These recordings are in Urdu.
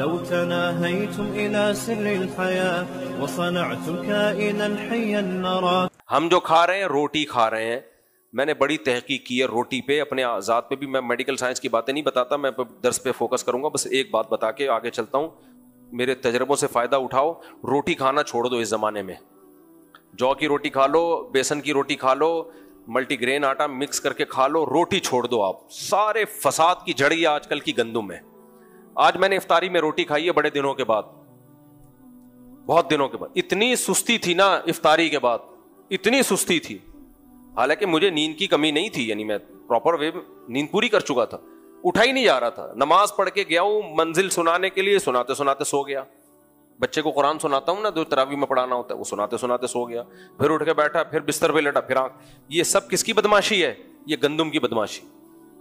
لو تناهيتم إلى سر الحياة وصنعتم كائنا حيا نرى. ہم جو کھا رہے ہیں روٹی کھا رہے ہیں. میں نے بڑی تحقیق کی ہے روٹی پہ, اپنے ذات پہ بھی. میں میڈیکل سائنس کی باتیں نہیں بتاتا, میں درس پہ فوکس کروں گا. بس ایک بات بتا کے آگے چلتا ہوں, میرے تجربوں سے فائدہ اٹھاؤ. روٹی کھانا چھوڑ دو اس زمانے میں. جو کی روٹی کھا لو, بیسن کی روٹی کھا لو, ملٹی گرین آٹا مکس کر کے کھا لو, روٹی چھوڑ دو آپ. سارے فساد کی جڑ یہ آج کل کی گندم ہے. آج میں نے افطاری میں روٹی کھائی ہے بڑے دنوں کے بعد, بہت دنوں کے بعد. اتنی سستی تھی نا افطاری کے بعد, اتنی سستی تھی. حالانکہ مجھے نیند کی کمی نہیں تھی, یعنی میں پراپر وے نیند پوری کر چکا تھا, اٹھا ہی نہیں جا رہا تھا. نماز پڑھ کے گیا ہوں منزل سنانے کے لیے, سناتے سناتے سو گیا. بچے کو قرآن سناتا ہوں نا, جو تراویح میں پڑھانا ہوتا ہے, وہ سناتے سناتے سو گیا. پھر اٹھ کے بیٹھا, پھر بستر پہ لیٹا, پھر آنکھ. یہ سب کس کی بدماشی ہے؟ یہ گندم کی بدماشی.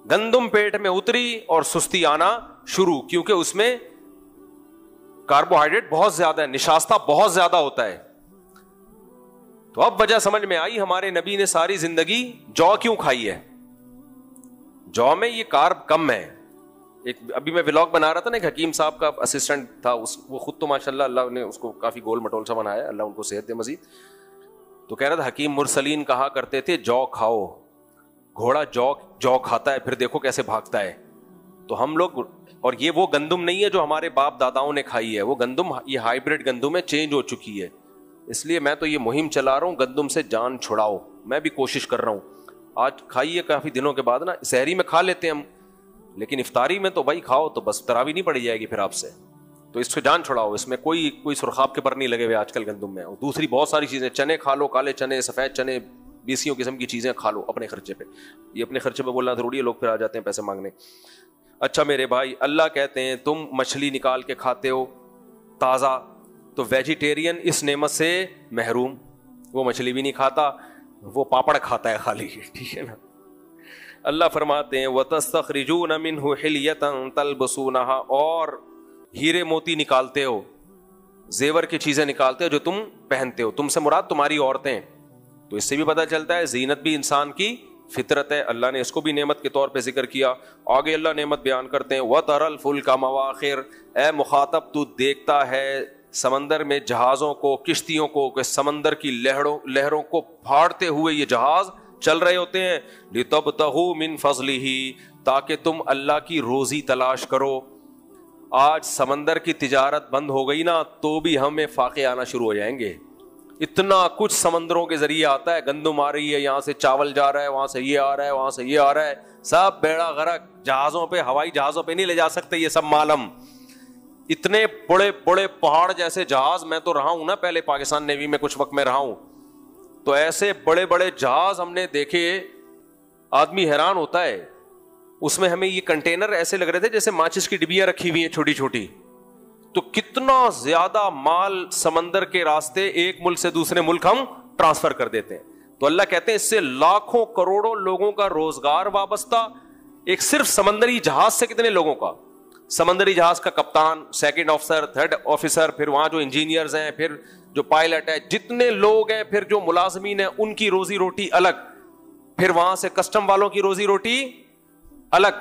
گندم پیٹ میں اتری اور سستی آنا شروع, کیونکہ اس میں کاربوہائیڈریٹ بہت زیادہ ہے, نشاستہ بہت زیادہ ہوتا ہے. تو اب وجہ سمجھ میں آئی, ہمارے نبی نے ساری زندگی جو کیوں کھائی ہے. جو میں یہ کارب کم ہے. ایک ابھی میں ولاگ بنا رہا تھا نا, ایک حکیم صاحب کا اسسٹنٹ تھا, وہ خود تو ماشاءاللہ اللہ نے اس کو کافی گول مٹول سا بنایا, اللہ ان کو صحت دے مزید. تو کہہ رہا تھا حکیم مرسلین کہا کرتے تھے جو کھاؤ, گھوڑا جو کھاتا ہے پھر دیکھو کیسے بھاگتا ہے. تو ہم لوگ, اور یہ وہ گندم نہیں ہے جو ہمارے باپ داداؤں نے کھائی ہے, وہ گندم یہ ہائیبریڈ گندم ہے, چینج ہو چکی ہے. اس لیے میں تو یہ مہم چلا رہا ہوں, گندم سے جان چھڑاؤ. میں بھی کوشش کر رہا ہوں. آج کھائیے کافی دنوں کے بعد نا, سحری میں کھا لیتے ہیں ہم, لیکن افطاری میں تو بھائی کھاؤ تو بس تراویح نہیں پڑی جائے گی پھر آپ سے. تو اس سے جان چھڑاؤ. اس میں کوئی سرخاب کے پر نہیں لگے ہوئے آج کل گندم میں. اور دوسری بہت ساری چیزیں, چنے کھا لو, کالے چنے, سفید چنے, 20 قسم کی چیزیں کھا لو اپنے خرچے پہ. یہ اپنے خرچے پہ بولنا ضروری ہے, لوگ پھر آ جاتے ہیں پیسے مانگنے. اچھا میرے بھائی, اللہ کہتے ہیں تم مچھلی نکال کے کھاتے ہو تازہ, تو ویجیٹیرین اس نعمت سے محروم. وہ مچھلی بھی نہیں کھاتا, وہ پاپڑ کھاتا ہے خالی, ٹھیک ہے نا. اللہ فرماتے ہیں وَتَسْتَخْرِجُونَ مِنْهُ حِلْيَةً تَلْبَسُونَهَا, اور ہیرے موتی نکالتے ہو, زیور کی چیزیں نکالتے ہو جو تم پہنتے ہو. تم سے مراد تمہاری عورتیں. تو اس سے بھی پتہ چلتا ہے زینت بھی انسان کی فطرت ہے. اللہ نے اس کو بھی نعمت کے طور پہ ذکر کیا. آگے اللہ نعمت بیان کرتے ہیں وَتَرَى الْفُلْكَ مَوَاخِرَ, اے مخاطب تو دیکھتا ہے سمندر میں جہازوں کو, کشتیوں کو, کہ سمندر کی لہروں کو پھاڑتے ہوئے یہ جہاز چل رہے ہوتے ہیں. لِتَبْتَغُوا مِنْ فَضْلِهِ, تاکہ تم اللہ کی روزی تلاش کرو. آج سمندر کی تجارت بند ہو گئی نا, تو بھی ہمیں فاقے آنا شروع ہو جائیں گے. اتنا کچھ سمندروں کے ذریعے آتا ہے, گندم آ رہی ہے, یہاں سے چاول جا رہا ہے, وہاں سے یہ آ رہا ہے, وہاں سے یہ آ رہا ہے, سب بیڑا غرق. جہازوں پہ, ہوائی جہازوں پہ نہیں لے جا سکتے یہ سب مالم. اتنے بڑے بڑے پہاڑ جیسے جہاز, میں تو رہا ہوں نا پہلے پاکستان نیوی میں کچھ وقت میں رہا ہوں, تو ایسے بڑے بڑے جہاز ہم نے دیکھے, آدمی حیران ہوتا ہے. اس میں ہمیں یہ کنٹینر ایسے لگ رہے تھے جیسے ماچس کی ڈبیاں رکھی ہوئی ہیں چھوٹی چھوٹی. تو کتنا زیادہ مال سمندر کے راستے ایک ملک سے دوسرے ملک ہم ٹرانسفر کر دیتے ہیں. تو اللہ کہتے ہیں اس سے لاکھوں کروڑوں لوگوں کا روزگار وابستہ. ایک صرف سمندری جہاز سے کتنے لوگوں کا, سمندری جہاز کا کپتان, سیکنڈ آفیسر, تھرڈ آفیسر, پھر وہاں جو انجینئرز ہیں, پھر جو پائلٹ ہے, جتنے لوگ ہیں, پھر جو ملازمین ہیں ان کی روزی روٹی الگ, پھر وہاں سے کسٹم والوں کی روزی روٹی الگ,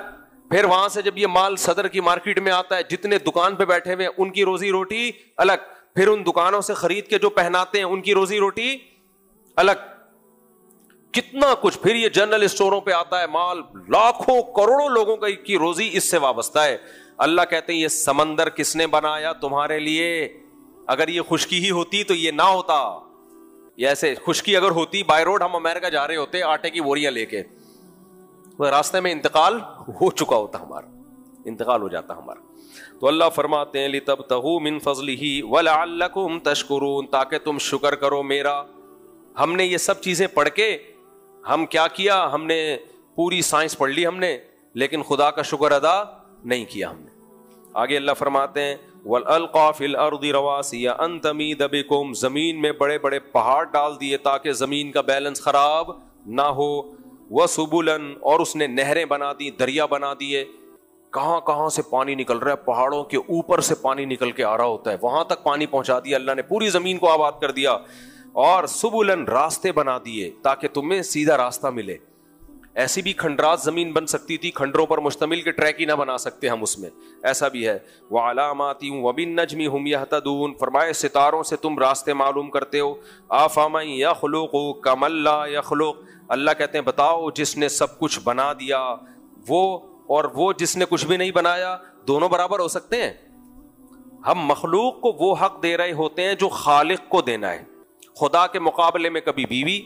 پھر وہاں سے جب یہ مال صدر کی مارکیٹ میں آتا ہے, جتنے دکان پہ بیٹھے ہوئے ان کی روزی روٹی الگ, پھر ان دکانوں سے خرید کے جو پہناتے ہیں ان کی روزی روٹی الگ. کتنا کچھ. پھر یہ جنرل اسٹوروں پہ آتا ہے مال, لاکھوں کروڑوں لوگوں کی روزی اس سے وابستہ ہے. اللہ کہتے ہیں یہ سمندر کس نے بنایا تمہارے لیے. اگر یہ خشکی ہی ہوتی تو یہ نہ ہوتا. یہ ایسے خشکی اگر ہوتی, بائی روڈ ہم امریکہ جا رہے ہوتے آٹے کی بوریاں لے کے, وہ راستے میں انتقال ہو چکا ہوتا, ہمارا انتقال ہو جاتا ہمارا. تو اللہ فرماتے ہیں لِتَبْتَغُوا مِنْ فَضْلِهِ وَلَعَلَّكُمْ تَشْكُرُونَ, تاکہ تم شکر کرو میرا. ہم نے یہ سب چیزیں پڑھ کے ہم کیا کیا, ہم نے پوری سائنس پڑھ لی ہم نے, لیکن خدا کا شکر ادا نہیں کیا ہم نے. آگے اللہ فرماتے ہیں وَأَلْقَى فِي الْأَرْضِ رَوَاسِيَ أَن تَمِيدَ بِكُمْ, زمین میں بڑے بڑے پہاڑ ڈال دیے تاکہ زمین کا بیلنس خراب نہ ہو. وَسُبُلًا, اور اس نے نہریں بنا دی, دریا بنا دیے. کہاں کہاں سے پانی نکل رہا ہے, پہاڑوں کے اوپر سے پانی نکل کے آ رہا ہوتا ہے, وہاں تک پانی پہنچا دیا اللہ نے, پوری زمین کو آباد کر دیا. اور سبلن, راستے بنا دیے تاکہ تمہیں سیدھا راستہ ملے. ایسی بھی کھنڈرات زمین بن سکتی تھی, کھنڈروں پر مشتمل کے ٹریک ہی نہ بنا سکتے ہم اس میں, ایسا بھی ہے. وعلامات وبالنجم هم يهتدون, فرمائے ستاروں سے تم راستے معلوم کرتے ہو. افمن يخلق كمن لا يخلق, اللہ کہتے ہیں بتاؤ جس نے سب کچھ بنا دیا وہ اور وہ جس نے کچھ بھی نہیں بنایا, دونوں برابر ہو سکتے ہیں؟ ہم مخلوق کو وہ حق دے رہے ہوتے ہیں جو خالق کو دینا ہے. خدا کے مقابلے میں کبھی بیوی,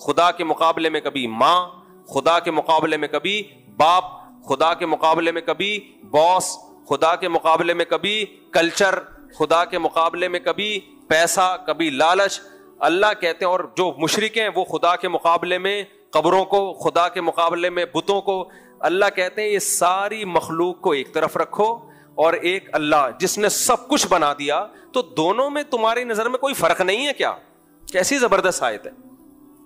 خدا کے مقابلے میں کبھی ماں, خدا کے مقابلے میں کبھی باپ, خدا کے مقابلے میں کبھی باس, خدا کے مقابلے میں کبھی کلچر, خدا کے مقابلے میں کبھی پیسہ, کبھی لالچ. اللہ کہتے ہیں, اور جو مشرک ہیں وہ خدا کے مقابلے میں قبروں کو, خدا کے مقابلے میں بتوں کو. اللہ کہتے ہیں یہ ساری مخلوق کو ایک طرف رکھو اور ایک اللہ جس نے سب کچھ بنا دیا, تو دونوں میں تمہاری نظر میں کوئی فرق نہیں ہے کیا؟ کیسی زبردست آیت ہے.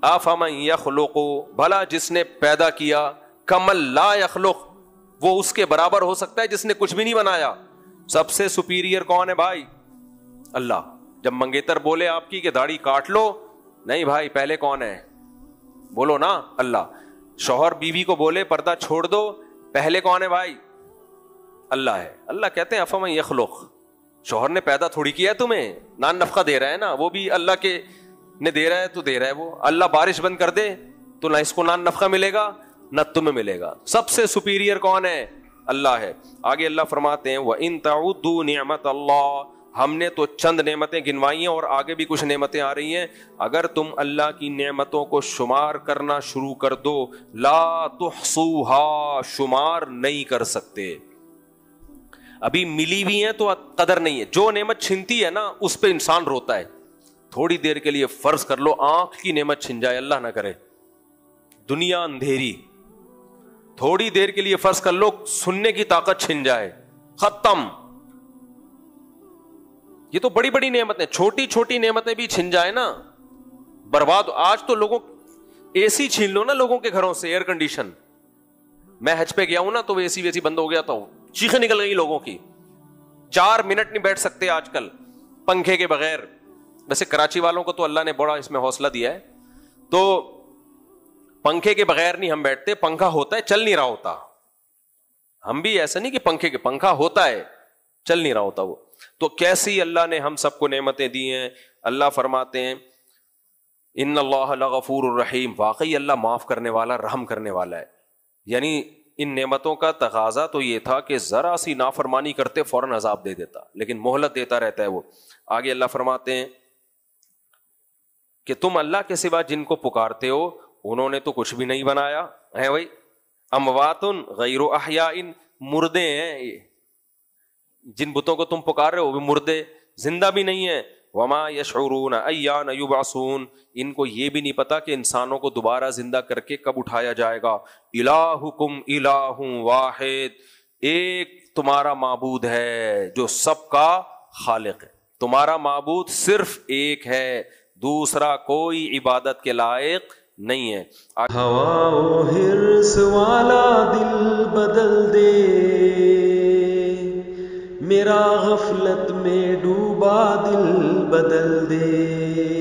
افمن یخلق, بھلا جس نے پیدا کیا, کمن لا یخلق, وہ اس کے برابر ہو سکتا ہے جس نے کچھ بھی نہیں بنایا؟ سب سے سپیریئر کون ہے بھائی؟ اللہ. جب منگیتر بولے آپ کی کہ داڑھی کاٹ لو, نہیں بھائی پہلے کون ہے؟ بولو نا اللہ. شوہر بیوی کو بولے پردہ چھوڑ دو, پہلے کون ہے بھائی؟ اللہ ہے. اللہ کہتے ہیں افمن یخلق, شوہر نے پیدا تھوڑی کیا ہے تمہیں, نان نفقہ دے رہا ہے نا, وہ بھی اللہ کے نے دے رہا ہے تو دے رہا ہے وہ. اللہ بارش بند کر دے تو نہ اس کو نان نفقہ ملے گا نہ تمہیں ملے گا. سب سے سپیریئر کون ہے؟ اللہ ہے. آگے اللہ فرماتے ہیں وَإِن تَعُدُّوا نِعْمَتَ اللَّهِ, ہم نے تو چند نعمتیں گنوائی ہیں اور آگے بھی کچھ نعمتیں آ رہی ہیں. اگر تم اللہ کی نعمتوں کو شمار کرنا شروع کر دو, لا تحصوها, شمار نہیں کر سکتے. ابھی ملی بھی ہیں تو قدر نہیں ہے. جو نعمت چھنتی ہے نا اس پہ انسان روتا ہے. تھوڑی دیر کے لیے فرض کر لو آنکھ کی نعمت چھن جائے, اللہ نہ کرے, دنیا اندھیری. تھوڑی دیر کے لیے فرض کر لو سننے کی طاقت چھن جائے, ختم. یہ تو بڑی بڑی نعمتیں, چھوٹی چھوٹی نعمتیں بھی چھن جائے نا برباد. آج تو لوگوں اے سی چھین لو نا لوگوں کے گھروں سے, ایئر کنڈیشن. میں حج پہ گیا ہوں نا تو اے سی ویسی بند ہو گیا, تو چیخیں نکل گئی لوگوں کی. 4 منٹ نہیں بیٹھ سکتے آج کل پنکھے کے بغیر. ویسے کراچی والوں کو تو اللہ نے بڑا اس میں حوصلہ دیا ہے, تو پنکھے کے بغیر نہیں ہم بیٹھتے, پنکھا ہوتا ہے چل نہیں رہا ہوتا. ہم بھی ایسا نہیں کہ پنکھے کے, پنکھا ہوتا ہے چل نہیں رہا ہوتا وہ. تو کیسی اللہ نے ہم سب کو نعمتیں دی ہیں. اللہ فرماتے ہیں ان اللہ لغفور الرحیم, واقعی اللہ معاف کرنے والا رحم کرنے والا ہے. یعنی ان نعمتوں کا تقاضا تو یہ تھا کہ ذرا سی نافرمانی کرتے فوراً عذاب دے دیتا, لیکن مہلت دیتا رہتا ہے وہ. آگے اللہ فرماتے ہیں کہ تم اللہ کے سوا جن کو پکارتے ہو انہوں نے تو کچھ بھی نہیں بنایا ہے. بھائی اموات غیر احیاء, مردے ہیں یہ. جن بتوں کو تم پکار رہے ہو وہ بھی مردے, زندہ بھی نہیں ہیں. وما یشعرون ایان یبعثون, ان کو یہ بھی نہیں پتا کہ انسانوں کو دوبارہ زندہ کر کے کب اٹھایا جائے گا. الہکم الہ واحد, ایک تمہارا معبود ہے جو سب کا خالق ہے. تمہارا معبود صرف ایک ہے, دوسرا کوئی عبادت کے لائق نہیں ہے. ہوا و حرص والا دل بدل دے, میرا غفلت میں ڈوبا دل بدل دے.